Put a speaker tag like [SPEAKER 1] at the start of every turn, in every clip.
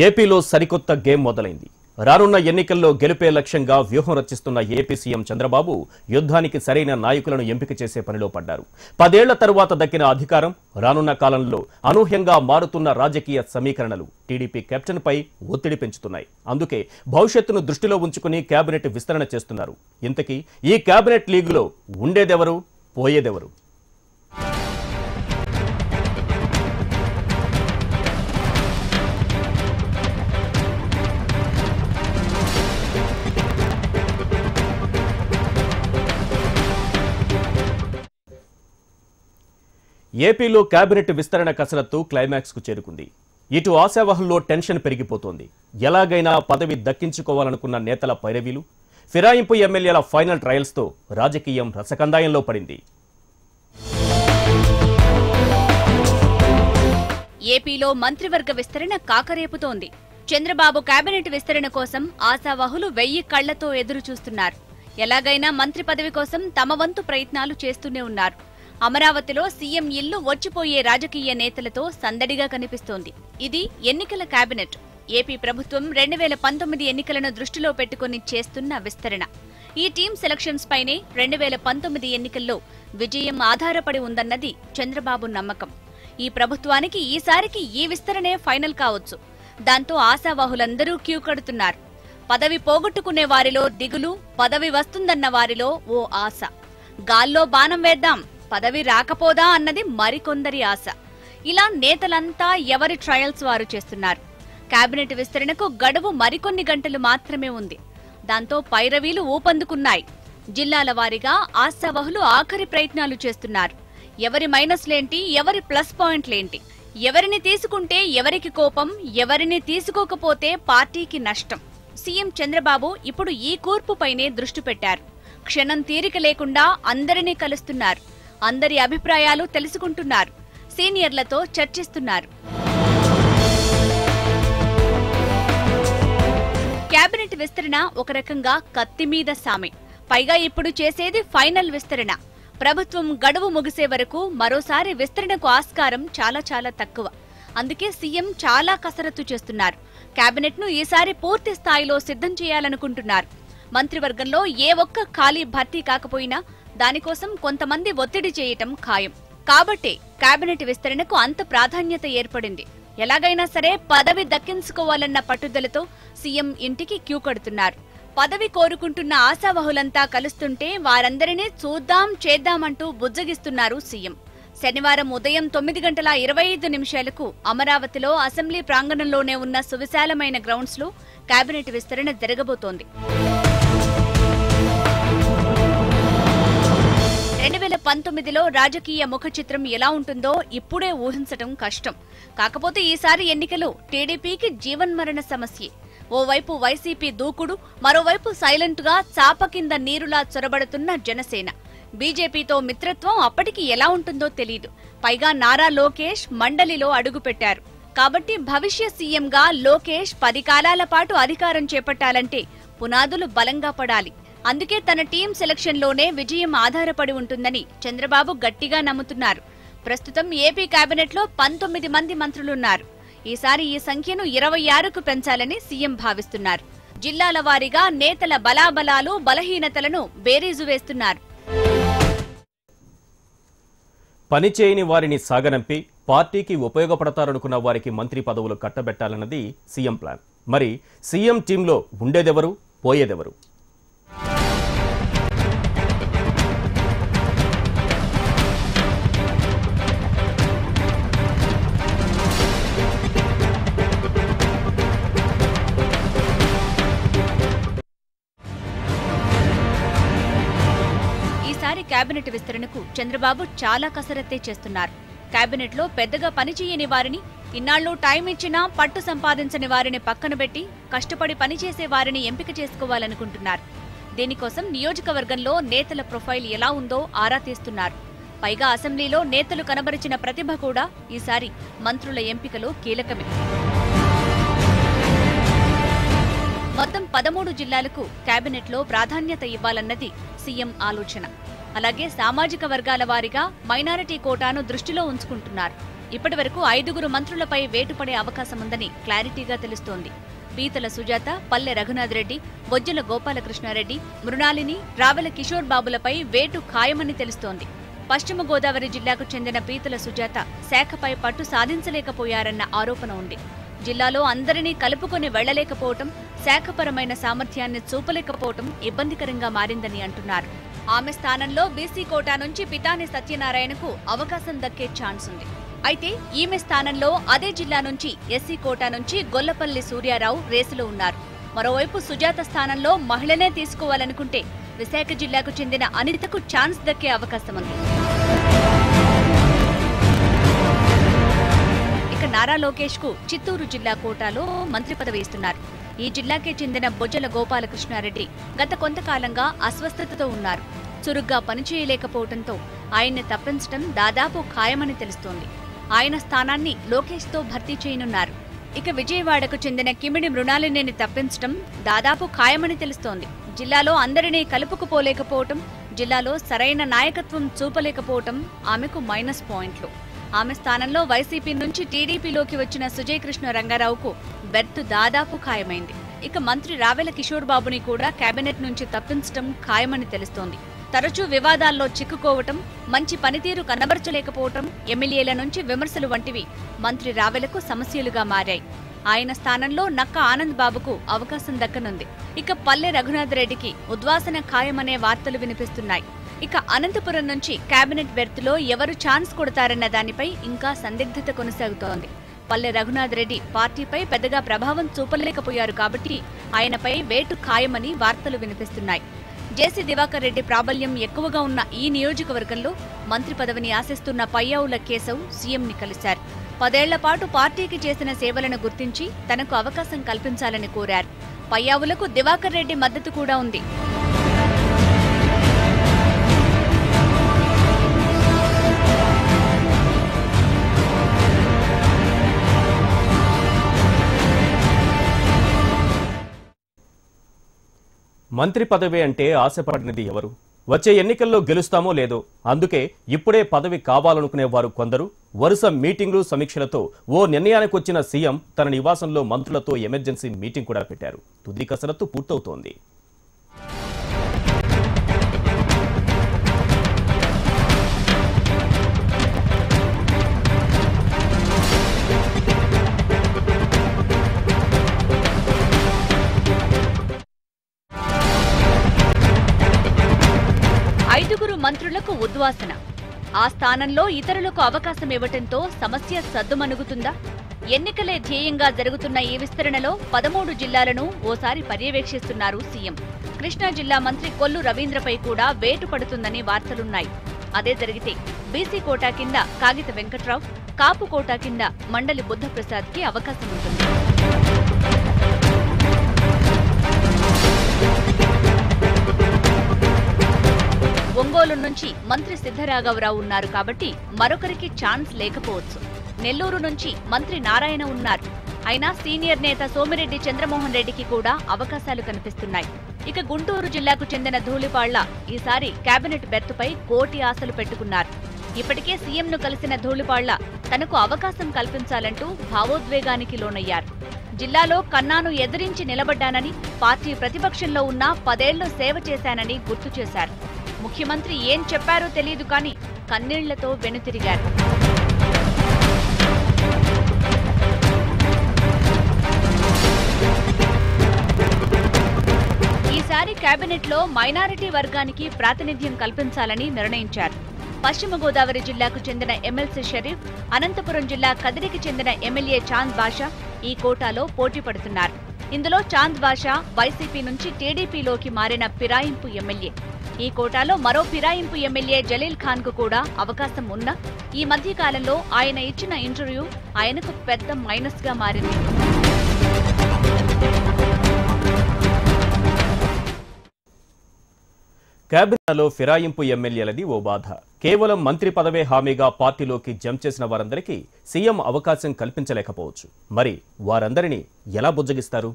[SPEAKER 1] ఏపీలో సరికొత్త గేమ్ మొదలైంది. రానున్న ఎన్నికల్లో గెలుపే లక్ష్యంగా వ్యూహం రచిస్తున్న ఏపీ సీఎం చంద్రబాబు యుద్ధానికి సరైన నాయకులను ఎంపిక చేసే పనిలో పడ్డారు. 10 ఏళ్ల తరువాత దక్కిన అధికారం, రానున్న కాలంలో అనూహ్యంగా మారుతున్న రాజకీయ సమీకరణలు టీడీపీ కెప్టెన్ పై ఒత్తిడి పెంచుతున్నాయి. అందుకే భవిష్యత్తును దృష్టిలో ఉంచుకుని కేబినెట్ విస్తరణ చేస్తున్నారు. ఇంతకీ ఈ కేబినెట్ లీగ్లో ఉండేదెవరు, పోయేదెవరు? ఏపీలో కేబినెట్ విస్తరణ కసరత్తు క్లైమాక్స్ కు చేరుకుంది. ఇటు ఆశావహంలో టెన్షన్ పెరిగిపోతోంది. ఎలాగైనా పదవి దక్కించుకోవాలనుకున్న నేతల పైరవీలు, ఫిరాయింపు ఎమ్మెల్యేల ఫైనల్ ట్రయల్స్ తో రాజకీయం రసకందాయంలో పడింది.
[SPEAKER 2] ఏపీలో మంత్రివర్గ విస్తరణ కాకరేపుతోంది. చంద్రబాబు కేబినెట్ విస్తరణ కోసం ఆశావహులు 1000 కళ్లతో ఎదురు చూస్తున్నారు. ఎలాగైనా మంత్రి పదవి కోసం తమ వంతు ప్రయత్నాలు చేస్తూనే ఉన్నారు. అమరావతిలో సీఎం ఇల్లు వచ్చిపోయే రాజకీయ నేతలతో సందడిగా కనిపిస్తోంది. ఇది ఎన్నికల కేబినెట్. ఏపీ ప్రభుత్వం 2019 ఎన్నికలను దృష్టిలో పెట్టుకుని చేస్తున్న విస్తరణ. ఈ టీమ్ సెలక్షన్స్ పైనే 2019 ఎన్నికల్లో విజయం ఆధారపడి ఉందన్నది చంద్రబాబు నమ్మకం. ఈ ప్రభుత్వానికి ఈసారికి ఈ విస్తరణే ఫైనల్ కావచ్చు. దాంతో ఆశావాహులందరూ క్యూ కడుతున్నారు. పదవి పోగొట్టుకునే వారిలో దిగులు, పదవి వస్తుందన్న వారిలో ఓ ఆశ. గాల్లో బాణం వేద్దాం, పదవి రాకపోదా అన్నది మరికొందరి ఆశ. ఇలా నేతలంతా ఎవరి ట్రయల్స్ వారు చేస్తున్నారు. కేబినెట్ విస్తరణకు గడువు మరికొన్ని గంటలు మాత్రమే ఉంది. దాంతో పైరవీలు ఊపందుకున్నాయి. జిల్లాల వారీగా ఆశావహులు ఆఖరి ప్రయత్నాలు చేస్తున్నారు. ఎవరి మైనస్లేంటి, ఎవరి ప్లస్ పాయింట్లేంటి, ఎవరిని తీసుకుంటే ఎవరికి కోపం, ఎవరిని తీసుకోకపోతే పార్టీకి నష్టం. సీఎం చంద్రబాబు ఇప్పుడు ఈ కూర్పుపైనే దృష్టి పెట్టారు. క్షణం తీరిక లేకుండా అందరినీ కలుస్తున్నారు. అందరి అభిప్రాయాలు తెలుసుకుంటున్నారు. సీనియర్లతో చర్చిస్తున్నారు. కేబినెట్ విస్తరణ ఒక రకంగా కత్తి మీద సామే. పైగా ఇప్పుడు చేసేది ఫైనల్ విస్తరణ. ప్రభుత్వం గడువు ముగిసే వరకు మరోసారి విస్తరణకు ఆస్కారం చాలా తక్కువ. అందుకే సీఎం చాలా కసరత్తు చేస్తున్నారు. కేబినెట్ ను ఈసారి పూర్తి స్థాయిలో సిద్ధం చేయాలనుకుంటున్నారు. మంత్రివర్గంలో ఏ ఒక్క ఖాళీ భర్తీ కాకపోయినా దానికోసం కొంతమంది ఒత్తిడి చేయటం ఖాయం. కాబట్టే కేబినెట్ విస్తరణకు అంత ప్రాధాన్యత ఏర్పడింది. ఎలాగైనా సరే పదవి దక్కించుకోవాలన్న పట్టుదలతో సీఎం ఇంటికి క్యూ కడుతున్నారు. పదవి కోరుకుంటున్న ఆశావహులంతా కలుస్తుంటే వారందరినీ చూద్దాం చేద్దామంటూ బుజ్జగిస్తున్నారు సీఎం. శనివారం ఉదయం 9:25 అమరావతిలో అసెంబ్లీ ప్రాంగణంలోనే ఉన్న సువిశాలమైన గ్రౌండ్స్ లో కేబినెట్ విస్తరణ జరగబోతోంది. 2019లో రాజకీయ ముఖ చిత్రం ఎలా ఉంటుందో ఇప్పుడే ఊహించటం కష్టం. కాకపోతే ఈసారి ఎన్నికలు టీడీపీకి జీవన్మరణ సమస్యే. ఓవైపు వైసీపీ దూకుడు, మరోవైపు సైలెంట్ గా చాప కింద నీరులా చొరబడుతున్న జనసేన. బీజేపీతో మిత్రత్వం అప్పటికి ఎలా ఉంటుందో తెలీదు. పైగా నారా లోకేష్ మండలిలో అడుగుపెట్టారు. కాబట్టి భవిష్య సీఎంగా లోకేష్ 10 కాలాల పాటు అధికారం చేపట్టాలంటే పునాదులు బలంగా పడాలి. అందుకే తన టీం సెలక్షన్ లోనే విజయం ఆధారపడి ఉంటుందని చంద్రబాబు గట్టిగా నమ్ముతున్నారు. ప్రస్తుతం ఏపీ కేబినెట్ లో 19 మంది మంత్రులున్నారు. ఈసారి ఈ సంఖ్యను 26కు పెంచాలని సీఎం భావిస్తున్నారు. జిల్లాల వారీగా నేతల బలాబలాలు, బలహీనతలను బేరీజు వేస్తున్నారు.
[SPEAKER 1] పనిచేయని వారిని సాగనంపి పార్టీకి ఉపయోగపడతారనుకున్న వారికి మంత్రి పదవులు కట్టబెట్టాలన్నది సీఎం ప్లాన్. మరి సీఎం టీంలో ఉండేదెవరు, పోయేదెవరు?
[SPEAKER 2] కేబినెట్ విస్తరణకు చంద్రబాబు చాలా కసరత్తే చేస్తున్నారు. కేబినెట్ లో పెద్దగా పనిచేయని వారిని, ఇన్నాళ్లు టైం ఇచ్చినా పట్టు సంపాదించని వారిని పక్కన పెట్టి కష్టపడి పనిచేసే వారిని ఎంపిక చేసుకోవాలనుకుంటున్నారు. దీనికోసం నియోజకవర్గంలో నేతల ప్రొఫైల్ ఎలా ఉందో ఆరా తీస్తున్నారు. పైగా అసెంబ్లీలో నేతలు కనబరిచిన ప్రతిభ కూడా ఈసారి మంత్రుల ఎంపికలో కీలకమే. మొత్తం 13 జిల్లాలకు కేబినెట్ లో ప్రాధాన్యత ఇవ్వాలన్నది సీఎం ఆలోచన. అలాగే సామాజిక వర్గాల వారీగా మైనారిటీ కోటాను దృష్టిలో ఉంచుకుంటున్నారు. ఇప్పటివరకు 5గురు మంత్రులపై వేటు పడే అవకాశముందని క్లారిటీగా తెలుస్తోంది. పీతల సుజాత, పల్లె రఘునాథ్ రెడ్డి, బొజ్జల గోపాలకృష్ణారెడ్డి, మృణాలిని, రావెల కిషోర్ బాబులపై వేటు ఖాయమని తెలుస్తోంది. పశ్చిమ గోదావరి జిల్లాకు చెందిన పీతల సుజాత శాఖపై పట్టు సాధించలేకపోయారన్న ఆరోపణ ఉంది. జిల్లాలో అందరినీ కలుపుకొని వెళ్లలేకపోవటం, శాఖపరమైన సామర్థ్యాన్ని చూపలేకపోవటం ఇబ్బందికరంగా మారిందని అంటున్నారు. ఆమె స్థానంలో బీసీ కోటా నుంచి పితాని సత్యనారాయణకు అవకాశం దక్కే ఛాన్స్ ఉంది. అయితే ఈమె స్థానంలో అదే జిల్లా నుంచి ఎస్సీ కోటా నుంచి గొల్లపల్లి సూర్యారావు రేసులో ఉన్నారు. మరోవైపు సుజాత స్థానంలో మహిళనే తీసుకోవాలనుకుంటే విశాఖ జిల్లాకు చెందిన అనితకు ఛాన్స్ దక్కే అవకాశం ఉంది. ఇక నారా లోకేష్ కు చిత్తూరు జిల్లా కోటాలో మంత్రి పదవి ఇస్తున్నారు. ఈ జిల్లాకే చెందిన బొజ్జల గోపాలకృష్ణారెడ్డి గత కొంతకాలంగా అస్వస్థతతో ఉన్నారు. చురుగ్గా పనిచేయలేకపోవడంతో ఆయన్ని తప్పించడం దాదాపు ఖాయమని తెలుస్తోంది. ఆయన స్థానాన్ని లోకేష్ తో భర్తీ చేయనున్నారు. ఇక విజయవాడకు చెందిన కిమిడి మృణాలిని తప్పించడం దాదాపు ఖాయమని తెలుస్తోంది. జిల్లాలో అందరినీ కలుపుకుపోలేకపోవటం, జిల్లాలో సరైన నాయకత్వం చూపలేకపోవటం ఆమెకు మైనస్ పాయింట్లు. ఆమె స్థానంలో వైసీపీ నుంచి టీడీపీలోకి వచ్చిన సుజయ్ కృష్ణ రంగారావుకు బెర్త్ దాదాపు ఖాయమైంది. ఇక మంత్రి రావెల కిషోర్ బాబుని కూడా కేబినెట్ నుంచి తప్పించడం ఖాయమని తెలుస్తోంది. తరచూ వివాదాల్లో చిక్కుకోవటం, మంచి పనితీరు కనబరచలేకపోవటం, ఎమ్మెల్యేల నుంచి విమర్శలు వంటివి మంత్రి రావెలకు సమస్యలుగా మారాయి. ఆయన స్థానంలో నక్క ఆనంద్ బాబుకు అవకాశం దక్కనుంది. ఇక పల్లె రఘునాథ్ రెడ్డికి ఉద్వాసన ఖాయమనే వార్తలు వినిపిస్తున్నాయి. ఇక అనంతపురం నుంచి కేబినెట్ బెర్త్లో ఎవరు ఛాన్స్ కొడతారన్న దానిపై ఇంకా సందిగ్ధత కొనసాగుతోంది. పల్లె రఘునాథ్ రెడ్డి పార్టీపై పెద్దగా ప్రభావం చూపలేకపోయారు కాబట్టి ఆయనపై వేటు ఖాయమని వార్తలు వినిపిస్తున్నాయి. జేసీ దివాకర్ రెడ్డి ప్రాబల్యం ఎక్కువగా ఉన్న ఈ నియోజకవర్గంలో మంత్రి పదవిని ఆశిస్తున్న పయ్యావుల కేశవ్ సీఎంని కలిశారు. 10 ఏళ్ల పాటు పార్టీకి చేసిన సేవలను గుర్తించి తనకు అవకాశం కల్పించాలని కోరారు. పయ్యావులకు దివాకర్ రెడ్డి మద్దతు కూడా ఉంది.
[SPEAKER 1] మంత్రి పదవి అంటే ఆశపడినది ఎవరు? వచ్చే ఎన్నికల్లో గెలుస్తామో లేదో, అందుకే ఇప్పుడే పదవి కావాలనుకునే వారు కొందరు వరుస మీటింగ్లు, సమీక్షలతో ఓ నిర్ణయానికి వచ్చిన సీఎం తన నివాసంలో మంత్రులతో ఎమర్జెన్సీ మీటింగ్ కూడా పెట్టారు. తుది కసరత్తు పూర్తవుతోంది.
[SPEAKER 2] మంత్రులకు ఉద్వాసన. ఆ స్థానంలో ఇతరులకు అవకాశం ఇవ్వటంతో సమస్య సద్దుమణుగుతుందా? ఎన్నికలే ధ్యేయంగా జరుగుతున్న ఈ విస్తరణలో 13 జిల్లాలను ఓసారి పర్యవేక్షిస్తున్నారు సీఎం. కృష్ణా జిల్లా మంత్రి కొల్లు రవీంద్రపై కూడా వేటు పడుతుందని వార్తలున్నాయి. అదే జరిగితే బీసీ కోటా కింద కాగిత వెంకట్రావు, కాపు కోటా కింద మండలి బుద్ధప్రసాద్ కి అవకాశం ఉంటుంది. ఒంగోలు నుంచి మంత్రి సిద్ధరాఘవరావు ఉన్నారు కాబట్టి మరొకరికి ఛాన్స్ లేకపోవచ్చు. నెల్లూరు నుంచి మంత్రి నారాయణ ఉన్నారు. అయినా సీనియర్ నేత సోమిరెడ్డి చంద్రమోహన్ రెడ్డికి కూడా అవకాశాలు కనిపిస్తున్నాయి. ఇక గుంటూరు జిల్లాకు చెందిన ధూళిపాళ్ల ఈసారి కేబినెట్ బెర్తుపై కోటి ఆశలు పెట్టుకున్నారు. ఇప్పటికే సీఎంను కలిసిన ధూళిపాళ్ల తనకు అవకాశం కల్పించాలంటూ భావోద్వేగానికి లోనయ్యారు. జిల్లాలో కన్నాను ఎదిరించి నిలబడ్డానని, పార్టీ ప్రతిపక్షంలో ఉన్న 10 ఏళ్లు సేవ చేశానని గుర్తు చేశారు. ముఖ్యమంత్రి ఏం చెప్పారో తెలియదు కానీ కన్నీళ్లతో వెనుతిరిగారు. ఈసారి కేబినెట్లో మైనారిటీ వర్గానికి ప్రాతినిధ్యం కల్పించాలని నిర్ణయించారు. పశ్చిమ గోదావరి జిల్లాకు చెందిన ఎమ్మెల్సీ షరీఫ్, అనంతపురం జిల్లా కదిరికి చెందిన ఎమ్మెల్యే చాంద్ బాషా ఈ కోటాలో పోటీ పడుతున్నారు. ఇందులో చాంద్ బాషా వైసీపీ నుంచి టీడీపీలోకి మారిన ఫిరాయింపు ఎమ్మెల్యే. ఈ కోటాలో మరో ఫిరాయింపు ఎమ్మెల్యే జలీల్ ఖాన్ కు కూడా అవకాశం ఉన్నా ఈ మధ్య కాలంలో ఆయన ఇచ్చిన ఇంటర్వ్యూ ఆయనకు పెద్ద మైనస్ గా మారింది.
[SPEAKER 1] కేబినెట్లో ఫిరాయింపు ఎమ్మెల్యేలది ఓ బాధ. కేవలం మంత్రి పదవే హామీగా పార్టీలోకి జంప్ చేసిన వారందరికీ సీఎం అవకాశం కల్పించలేకపోవచ్చు. మరి వారందరినీ ఎలా బుజ్జగిస్తారు?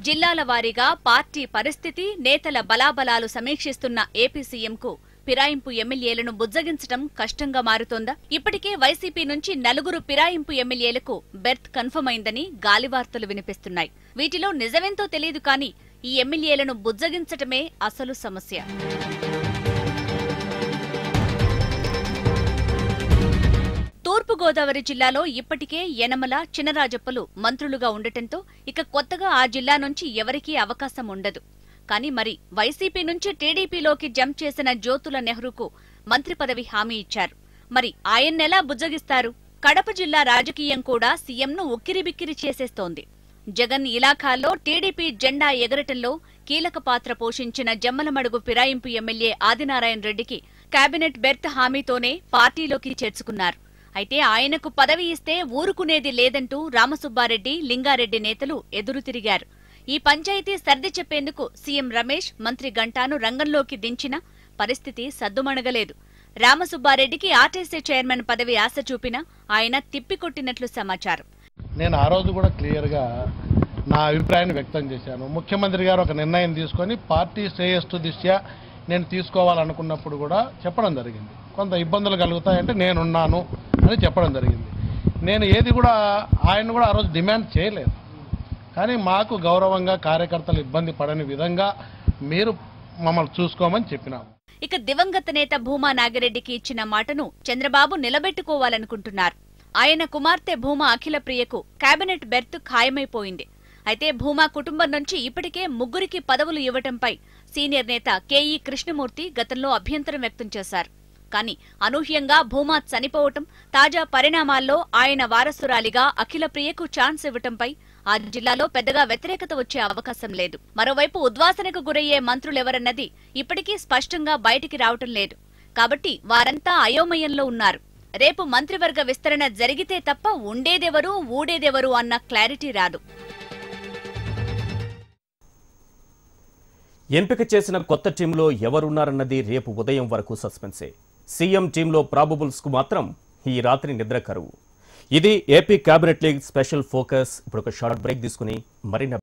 [SPEAKER 2] జిల్లాల వారీగా పార్టీ పరిస్థితి, నేతల బలాబలాలు సమీక్షిస్తున్న ఏపీ సీఎంకు ఫిరాయింపు ఎమ్మెల్యేలను బుజ్జగించడం కష్టంగా మారుతోందా? ఇప్పటికే వైసీపీ నుంచి 4 ఫిరాయింపు ఎమ్మెల్యేలకు బెర్త్ కన్ఫర్మ్ అయిందని గాలివార్తలు వినిపిస్తున్నాయి. వీటిలో నిజమేంతో తెలియదు కానీ ఈ ఎమ్మెల్యేలను బుజ్జగించటమే అసలు సమస్య. తూర్పుగోదావరి జిల్లాలో ఇప్పటికే యనమల, చినరాజప్పలు మంత్రులుగా ఉండటంతో ఇక కొత్తగా ఆ జిల్లా నుంచి ఎవరికీ అవకాశం ఉండదు. కానీ మరి వైసీపీ నుంచి టీడీపీలోకి జంప్ చేసిన జ్యోతుల నెహ్రూకు మంత్రి పదవి హామీ ఇచ్చారు. మరి ఆయన్నెలా బుజ్జగిస్తారు? కడప జిల్లా రాజకీయం కూడా సీఎంను ఉక్కిరిబిక్కిరి చేసేస్తోంది. జగన్ ఇలాఖాల్లో టీడీపీ జెండా ఎగరటంలో కీలక పాత్ర పోషించిన జమ్మలమడుగు ఫిరాయింపు ఎమ్మెల్యే ఆదినారాయణ రెడ్డికి కేబినెట్ బెర్త్ హామీతోనే పార్టీలోకి చేర్చుకున్నారు. అయితే ఆయనకు పదవి ఇస్తే ఊరుకునేది లేదంటూ రామసుబ్బారెడ్డి, లింగారెడ్డి నేతలు ఎదురు తిరిగారు. ఈ పంచాయతీ సర్ది చెప్పేందుకు సీఎం రమేష్, మంత్రి గంటాను రంగంలోకి దించిన పరిస్థితి సద్దుమణగలేదు. రామసుబ్బారెడ్డికి ఆర్టీసీ చైర్మన్ పదవి ఆశ చూపినా ఆయన తిప్పికొట్టినట్లు సమాచారం.
[SPEAKER 3] నేను ఆ రోజు కూడా క్లియర్గా నా అభిప్రాయాన్ని వ్యక్తం చేశాను. ముఖ్యమంత్రి గారు ఒక నిర్ణయం తీసుకొని పార్టీ శ్రేయస్సు దృష్ట్యా నేను తీసుకోవాలనుకున్నప్పుడు కూడా చెప్పడం జరిగింది. కొంత ఇబ్బందులు కలుగుతాయంటే నేనున్నాను అని చెప్పడం జరిగింది. నేను ఏది కూడా ఆయన కూడా ఆ రోజు డిమాండ్ చేయలేదు. కానీ మాకు గౌరవంగా కార్యకర్తలు ఇబ్బంది పడని విధంగా మీరు మమ్మల్ని చూసుకోమని చెప్పినాము.
[SPEAKER 2] ఇక దివంగత నేత భూమా నాగిరెడ్డికి ఇచ్చిన మాటను చంద్రబాబు నిలబెట్టుకోవాలనుకుంటున్నారు. ఆయన కుమార్తె భూమా అఖిలప్రియకు కేబినెట్ బెర్త్ ఖాయమైపోయింది. అయితే భూమా కుటుంబం నుంచి ఇప్పటికే 3 పదవులు ఇవ్వటంపై సీనియర్ నేత కేఈ కృష్ణమూర్తి గతంలో అభ్యంతరం వ్యక్తం చేశారు. కానీ అనూహ్యంగా భూమా చనిపోవటం, తాజా పరిణామాల్లో ఆయన వారసురాలిగా అఖిలప్రియకు ఛాన్స్ ఇవ్వటంపై ఆ జిల్లాలో పెద్దగా వ్యతిరేకత వచ్చే అవకాశం లేదు. మరోవైపు ఉద్వాసనకు గురయ్యే మంత్రులెవరన్నది ఇప్పటికీ స్పష్టంగా బయటికి రావటం లేదు. కాబట్టి వారంతా అయోమయంలో ఉన్నారు. రేపు మంత్రివర్గ విస్తరణ జరిగితే తప్ప ఉండేదెవరు, ఊడేదెవరు అన్న క్లారిటీ రాదు.
[SPEAKER 1] ఎంపిక చేసిన కొత్త టీంలో ఎవరున్నారన్నది రేపు ఉదయం వరకు సస్పెన్సే. సీఎం టీంలో ప్రాబబుల్స్ కు మాత్రం ఈ రాత్రి నిద్ర కరువు. ఇది AP cabinet league special focus. ఇప్పుడు ఒక షార్ట్ బ్రేక్ తీసుకుని మరిన్ని